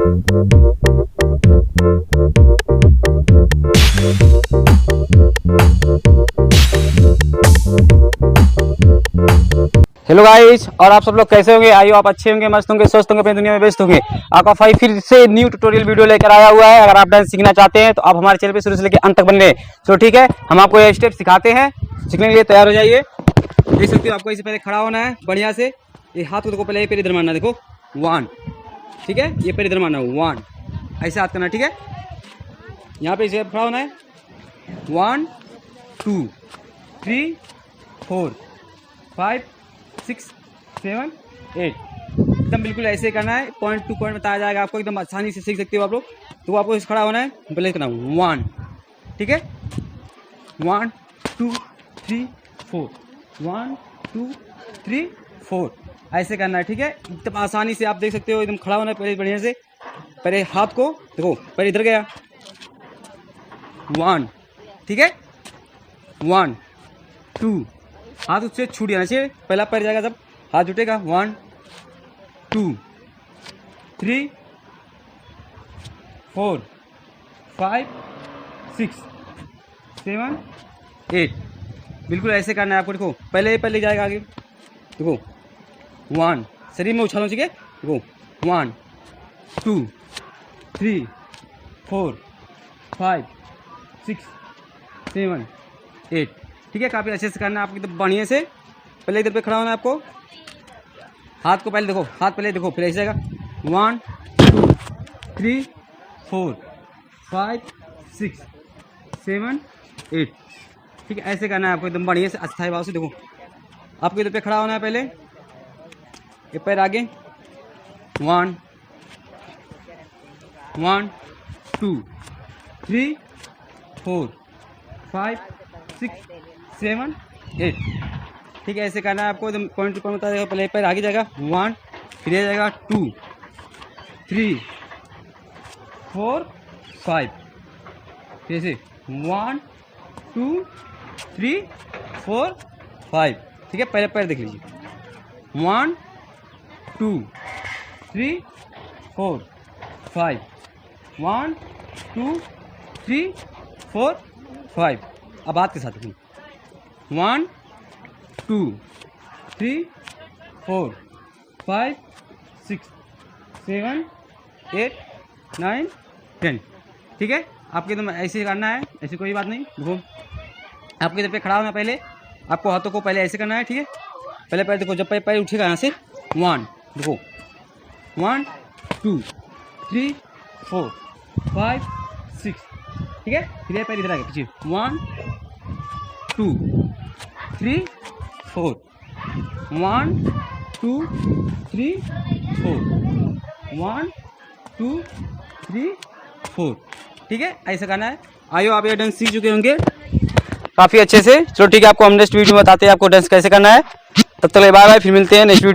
Hello guys, और आप सब लोग कैसे होंगे? आइए, आप अच्छे होंगे, मस्त होंगे, स्वस्थ होंगे, अपनी दुनिया में व्यस्त होंगे। आपका भाई फिर से न्यू ट्यूटोरियल वीडियो लेकर आया हुआ है। अगर आप डांस सीखना चाहते हैं तो आप हमारे चैनल पे शुरू से लेकर अंत तक बने रहे। तो ठीक है, हम आपको ये स्टेप सिखाते हैं। सीखने के लिए तैयार हो जाइए। देख सकते हो, आपको इससे पहले खड़ा होना है बढ़िया से। ये हाथ को देखो, पहले पैर इधर मारना, देखो 1, ठीक है। ये पैर इधर मारना 1, ऐसे हाथ करना, ठीक है। यहाँ पे इसे खड़ा होना है 1 2 3 4 5 6 7 8, एकदम बिल्कुल ऐसे करना है। पॉइंट टू पॉइंट बताया जाएगा आपको, एकदम आसानी से सीख सकते हो आप लोग। तो आपको इस खड़ा होना है, पहले करना 1, ठीक है। 1 2 3 4 1 2 3 4, ऐसे करना है, ठीक है। एकदम आसानी से आप देख सकते हो। एकदम खड़ा होना है पहले बढ़िया से। पहले हाथ को देखो, पहले इधर गया 1, ठीक है। 1 2, हाथ उससे छूट जाना चाहिए। पहला पैर जाएगा जब हाथ जुटेगा 1 2 3 4 5 6 7 8, बिल्कुल ऐसे करना है आपको। देखो पहले जाएगा आगे, देखो 1, शरीर में उछालना चाहिए। देखो 1 2 3 4 5 6 7 8, ठीक है। काफ़ी अच्छे से करना है आपको, एकदम बढ़िया से। पहले इधर पे खड़ा होना है आपको। हाथ को पहले देखो, हाथ पहले देखो, फिर ऐसे जाएगा 1 2 3 4 5 6 7 8, ठीक है। ऐसे करना है आपको, एकदम बढ़िया से अस्थायी भाव से। देखो आपको इधर पे खड़ा होना है। पहले ये पैर आगे 1 1 2 3 4 5 6 7 8, ठीक है। ऐसे करना है आपको, एकदम पॉइंट टू पॉइंट बता देगा। पहले पैर आगे जाएगा 1, फिर जाएगा 2 3 4 5, फिर से 1 2 3 4 5, ठीक है। पहले पैर देख लीजिए 1 2 3 4 5 1 2 3 4 5। अब हाथ के साथ 1 2 3 4 5 6 7 8 9 10, ठीक है। आपको एकदम ऐसे करना है, ऐसी कोई बात नहीं। देखो आपके इधर पे खड़ा होना, पहले आपको हाथों को पहले ऐसे करना है, ठीक है। पहले पैर देखो, जब पैर उठेगा यहाँ से 1, देखो 1 2 3 4 5 6, ठीक है। फिर पैर इधर आगे पीछे 1 2 3 4 1 2 3 4 1 2 3 4, ठीक है। ऐसा करना है। आइयो, आप ये डांस सीख चुके होंगे काफ़ी अच्छे से। चलो ठीक है, आपको हम नेक्स्ट वीडियो में बताते हैं आपको डांस कैसे करना है। तब तक बाय बाय, फिर मिलते हैं नेक्स्ट वीडियो।